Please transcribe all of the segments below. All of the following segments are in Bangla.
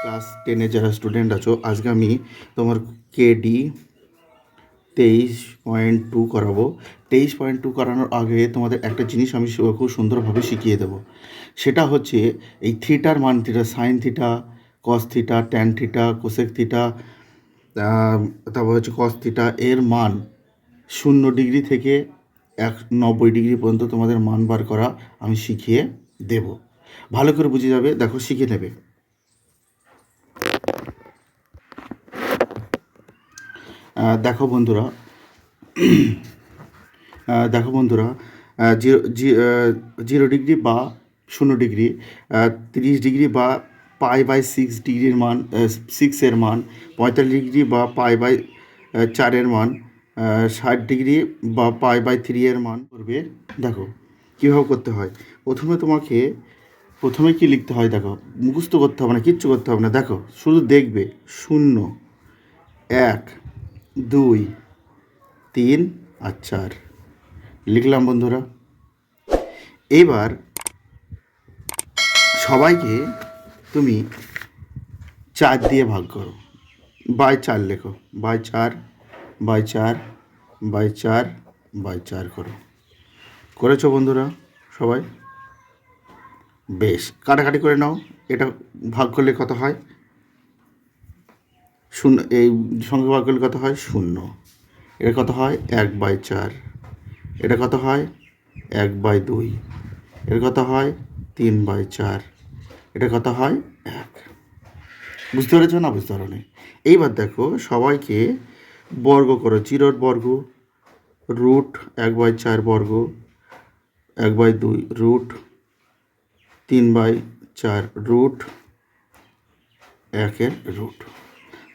ক্লাস 10-এ যারা স্টুডেন্ট আছো, আজকে আমি তোমার কেডি 23.2 করাবো। 23.2 করানোর আগে তোমাদের একটা জিনিস আমি খুব সুন্দরভাবে শিখিয়ে দেবো। সেটা হচ্ছে এই থিটার মান, theta, sine theta, cos theta, tan theta, cosec theta, তারপর হচ্ছে কস থিটা, এর মান 0 ডিগ্রি থেকে 90 ডিগ্রি পর্যন্ত তোমাদের মান বার করা আমি শিখিয়ে দেব। ভালো করে বুঝে যাবে, দেখো শিখে নেবে। দেখো বন্ধুরা, দেখো বন্ধুরা, 0 ডিগ্রি বা 0 ডিগ্রি, 30 ডিগ্রি বা π/6 ডিগ্রির মান, 6-এর মান, 45 ডিগ্রি বা π/4-এর মান, 60 ডিগ্রি বা π/3-এর মান করবে। দেখো কীভাবে করতে হয়। প্রথমে কি লিখতে হয় দেখো, মুখস্থ করতে হবে না, কিচ্ছু করতে হবে না। দেখো শুধু দেখবে 0, 1, 2, 3 আর 4 লিখলাম বন্ধুরা। এইবার সবাইকে তুমি 4 দিয়ে ভাগ করো, /4 লেখো, /4, /4, /4, /4 করো। করেছো বন্ধুরা সবাই? বেশ, কাটাকাটি করে নাও। এটা ভাগ করলে কত হয়? 0। এই সংখ্যা ভাগ করলে কত হয়? 0। এটা কত হয়? 1/4। এটা কত হয়? 1/2। এর কত হয়? 3/4। এটা কত হয়? 1। বুঝতে পেরেছ না বুঝতে পারো নি? এইবার দেখো সবাইকে বর্গ করো। 0-র বর্গ রুট 1/4 বর্গ, 1/2 রুট, 3/4 রুট, 1-এর রুট।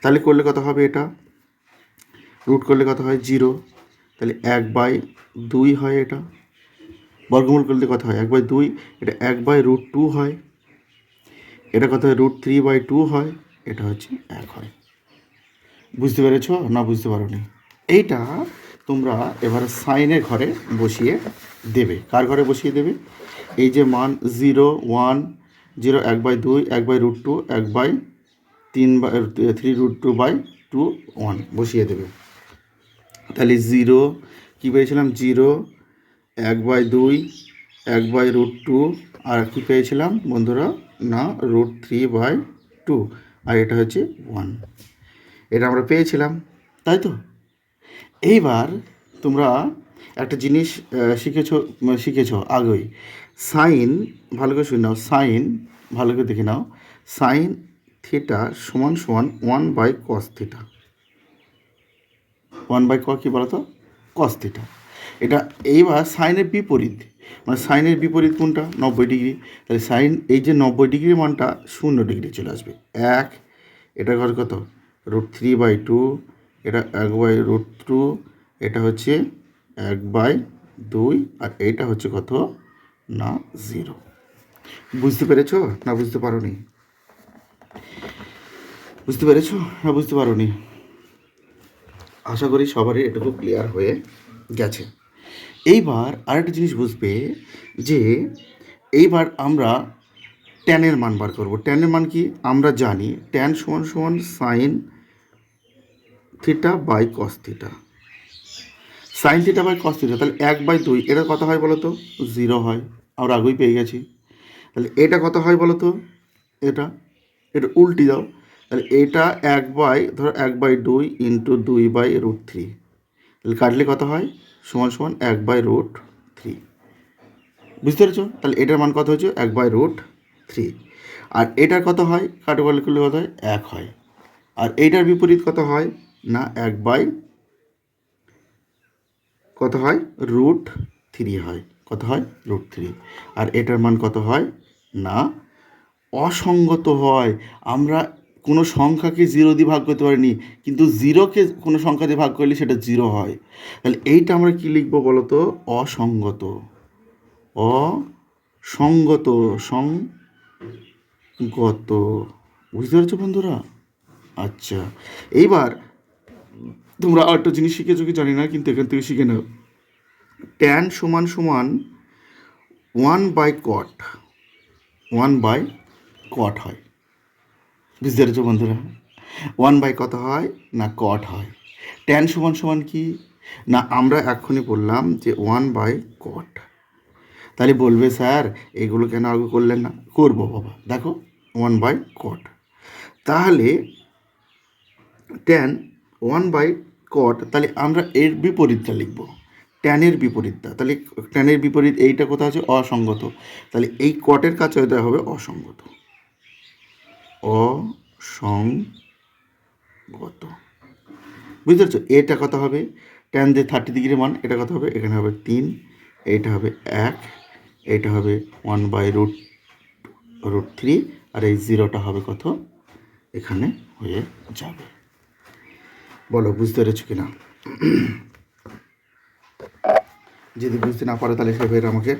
তাহলে করলে কত হবে? এটা রুট করলে কত হয়? 0। তাহলে 1/2 হয়। এটা বর্গমূল করলে কত হয়? 1/2। এটা 1/√2 হয়। এটা কত হয়? √3/2 হয়। এটা হচ্ছে 1 হয়। বুঝতে পেরেছ না বুঝতে পারো নি? এইটা তোমরা এবারে সাইনের ঘরে বসিয়ে দেবে। কার ঘরে বসিয়ে দেবে? এই যে মান 0, 1, 0, 1/2, 1/√2, 3√2/2, 1 বসিয়ে দেবে। তাহলে 0 কী পেয়েছিলাম? 0, 1/2, 1/√2, আর কী পেয়েছিলাম বন্ধুরা? না, √3/2, আর এটা হচ্ছে 1। এটা আমরা পেয়েছিলাম, তাই তো? এইবার তোমরা একটা জিনিস শিখেছো আগেই। সাইন, ভালো করে শুনে নাও, সাইন ভালো করে দেখে নাও। সাইন থিটা সমান সমান 1/cos থিটা। 1/cos কী বলো তো? Cos theta. এটা এইবার সাইনের বিপরীত, মানে সাইনের বিপরীত কোনটা? 90 ডিগ্রি। তাহলে সাইন, এই যে 90 ডিগ্রির মানটা 0 ডিগ্রি চলে আসবে। 1, এটা ঘর কত? √3/2, এটা 1/√2, এটা হচ্ছে 1/2, আর এইটা হচ্ছে কত? না, 0। বুঝতে পেরেছো না বুঝতে পারো নি? বুঝতে পেরেছো না বুঝতে পারো নি? আশা করি সবারই এটুকু ক্লিয়ার হয়ে গেছে। এইবার আরেকটা জিনিস বুঝবে যে এইবার আমরা ট্যানের মান বার করব। ট্যানের মান কি? আমরা জানি ট্যান সমান সমান sine theta by cos theta. Sine theta by cos theta, তাহলে 1/2 এটা কত হয় বলো তো? 0 হয়। আমরা আগেই পেয়ে গেছি। তাহলে এটা কত হয় বলো তো? এটা এটা উল্টি দাও। তাহলে এটা ধরো 1/2 ইন্টু 2/√3, তাহলে কাটলে কত হয়? সমান সমান 1/√3। বুঝতে পেরেছো? তাহলে এটার মান কত হচ্ছে? 1/√3। আর এটার কত হয়? কাটাকাটি করলে কত হয়? 1 হয়। আর এইটার বিপরীত কত হয়? না, কত হয়? √3 হয়। কত হয়? √3। আর এটার মান কত হয়? না, অসঙ্গত হয়। আমরা কোনো সংখ্যাকে 0 দিয়ে ভাগ করতে পারিনি, কিন্তু 0কে কোনো সংখ্যা দিয়ে ভাগ করলে সেটা 0 হয়। তাহলে এইটা আমরা কী লিখবো বলো তো? অসঙ্গত। অসঙ্গত, সঙ্গত। বুঝতে পেরেছো বন্ধুরা? আচ্ছা, এইবার তোমরা আরেকটা জিনিস শিখেছো কি জানি না, কিন্তু এখান থেকে শিখে নাও। ট্যান সমান সমান 1/cot, 1/cot হয়। বুঝতে পেরেছো বন্ধুরা? 1 বাই কত হয় না কট হয়। ট্যান সমান সমান কি না আমরা এক্ষুনি বললাম যে 1/কট। তাহলে বলবে স্যার এগুলো কেন আগে করলেন না? করবো বাবা, দেখো 1/কট। তাহলে ট্যান 1/কট, তাহলে আমরা এর বিপরীতটা লিখব, ট্যানের বিপরীতটা। তাহলে ট্যানের বিপরীত এইটা কোথাও আছে অসঙ্গত, তাহলে এই কটের কাছে এটা হবে অসঙ্গত, অসঙ্গত। বুঝতে পারছো? এটা কত হবে? ট্যান যে 30 ডিগ্রি মান, এটা কত হবে? এখানে হবে 3, এইটা হবে 1, এইটা হবে 1/√3, আর এই 0টা হবে কত? এখানে হয়ে যাবে। বলো বুঝতে পেরেছো কিনা? যদি বুঝতে না পারো তাহলে সে ফের আমাকে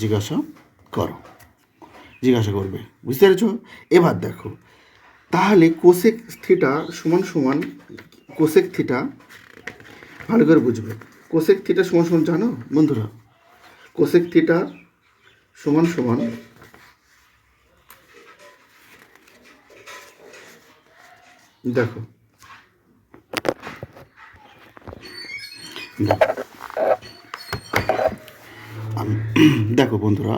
জিজ্ঞাসা করবে। বুঝতে পেরেছো? এবার দেখো, তাহলে কোসেক থিটা সমান সমান, কোসেক থিটা ভালো করে বুঝবে। কোসেক থিটা সমান সমান জানো বন্ধুরা? কোসেক থিটা সমান সমান, দেখো দেখো বন্ধুরা,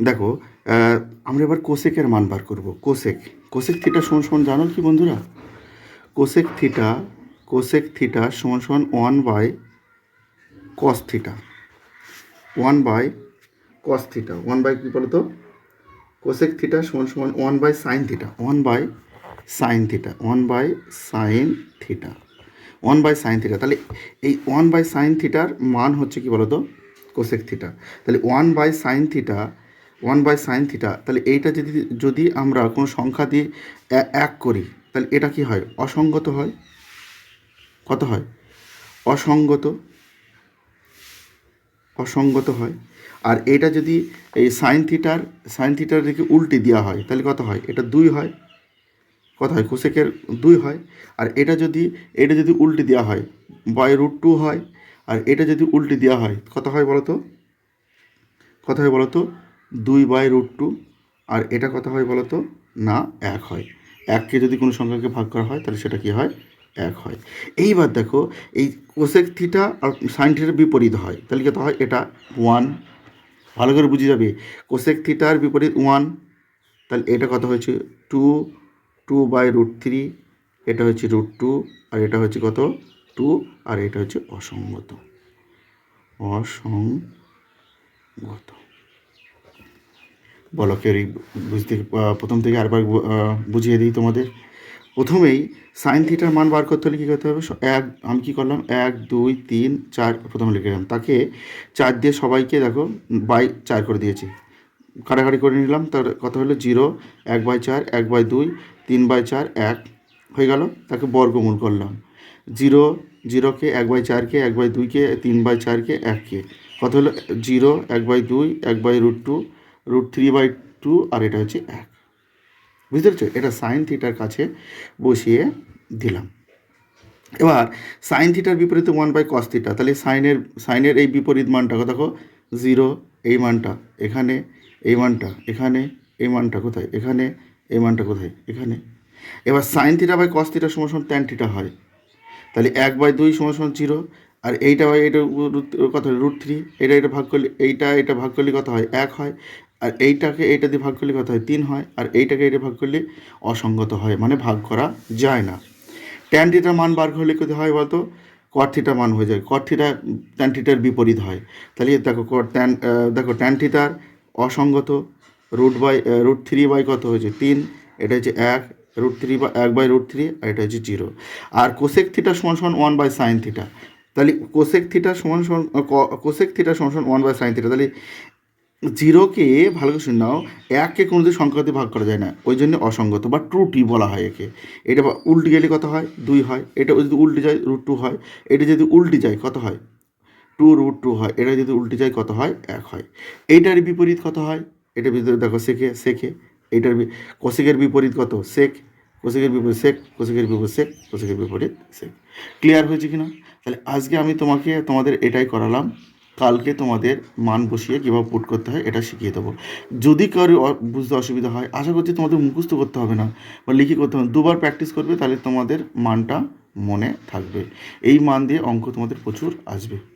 দেখো আমরা এবার কোসেকের মান বার করব। কোসেক থিটা সমান সমান জানো কি বন্ধুরা? কোসেক থিটা সমান সমান one by cos theta. One by cos theta, 1 by কী বলো তো? কোসেক থিটা সমান সমান one by sine theta. One by sine theta, one by sine theta. তাহলে এই 1/সাইন থিটার মান হচ্ছে কি বলো তো? Cosec theta. তাহলে 1/সাইন থিটা, তাহলে এইটা যদি আমরা কোনো সংখ্যা দিয়ে 1 করি, তাহলে এটা কি হয়? অসঙ্গত হয়। কত হয়? অসঙ্গত হয়। আর এটা যদি এই সাইন থিটার দিকে উল্টে দেওয়া হয়, তাহলে কত হয়? এটা 2 হয়। কত হয়? কোসেকের 2 হয়। আর এটা যদি উল্টে দেওয়া হয়, √2 হয়। আর এটা যদি উল্টে দেওয়া হয়, কত হয় বলো তো? 2/√2। আর এটা কত হয় বলো তো? না, 1 হয়। 1কে যদি কোনো সংখ্যাকে ভাগ করা হয়, তাহলে সেটা কি হয়? 1 হয়। এইবার দেখো, এই কোসেক থিটা আর সাইন থিটার বিপরীত হয়, তাহলে কত হয়? এটা 1। ভালো করে বুঝে যাবে, কোসেক থিটার বিপরীত 1, তাহলে এটা কত হয়েছে? 2/√3, এটা হচ্ছে √2, আর এটা হচ্ছে কত? 2, আর এটা হচ্ছে অসঙ্গত। বলো কেউ বুঝতে? প্রথম থেকে আরেকবার বুঝিয়ে দিই তোমাদের। প্রথমেই সাইন থিটার মান বার করতে হলে কী করতে হবে? আমি কী করলাম? 1, 2, 3, 4 প্রথমে লিখে দিলাম, তাকে 4 দিয়ে সবাইকে দেখো 4 করে দিয়েছি, কাটাকাটি করে নিলাম। তার কত হলো? 0, 1/4, 1/2, 3/4, 1 হয়ে গেল। তাকে বর্গমূল করলাম। 0কে, 1/4কে, 1/2কে, 3/4কে, 1কে, কত হলো? 0, 1/2, 1/√2, √3/2, আর এটা হচ্ছে 1। বুঝতে পেরেছো? এটা সাইন থিটার কাছে বসিয়ে দিলাম। এবার সাইন থিটার বিপরীতে 1/কস থিটা, তাহলে সাইনের এই বিপরীত মানটা দেখো, 0 এই মানটা এখানে, এই মানটা এখানে, এই মানটা কোথায়? এখানে, এই মানটা কোথায়? এখানে। এবার sine theta by cos theta সমান সমান ট্যান থিটা হয়, তাহলে 1/2 সমান সমান 0, আর এইটা বাই এটা কত হয়? √3, এটা ভাগ করলে, এটা ভাগ করলে কত হয়? 1 হয়। আর এইটাকে এইটা দিয়ে ভাগ করলে কত হয়? 3 হয়। আর এইটাকে এটা ভাগ করলে অসঙ্গত হয়, মানে ভাগ করা যায় না। ট্যান থিটার মান বার করলে কী হয় বলতো? কট থিটার মান হয়ে যায়। কট থিটা ট্যান থিটার বিপরীত হয়। তাহলে দেখো ট্যান থিটার অসঙ্গত, √3 কত হয়েছে? 3, এটা হচ্ছে 1, √3 আর এটা হচ্ছে 0। আর কোসেক থিটা সমান সমান 1/সাইন থিটা, তাহলে কোসেক থিটা সমান সমান 1/সাইন থিটা, তাহলে 0কে, ভালো করে শুনে নাও, 1কে কোনোদিন সংখ্যা দিয়ে ভাগ করা যায় না, ওই জন্য অসঙ্গত বা ত্রুটি বলা হয় একে। এটা উল্টে গেলে কত হয়? 2 হয়। এটা যদি উল্টে যায় √2 হয়। এটা যদি উল্টে যায় কত হয়? 2√2 হয়। এটা যদি উল্টে যায় কত হয়? 1 হয়। এইটার বিপরীত কত হয়? এটার ভিতরে দেখো সেকে, এইটার কোসেকের বিপরীত কত? সেক। কোসেকের বিপরীত সেক, কোসেকের বিপরীত সেক, কোসেকের বিপরীত সেক। ক্লিয়ার হয়েছে কিনা? তাহলে আজকে আমি তোমাদের এটাই করালাম। কালকে তোমাদের মান বসিয়ে কীভাবে পুট করতে হয় এটা শিখিয়ে দেবো। যদি কারো বুঝতে অসুবিধা হয়, আশা করছি তোমাদের মুখস্থ করতে হবে না বা লিখে করতে হবে না, দুবার প্র্যাকটিস করবে, তাহলে তোমাদের মানটা মনে থাকবে। এই মান দিয়ে অঙ্ক তোমাদের প্রচুর আসবে।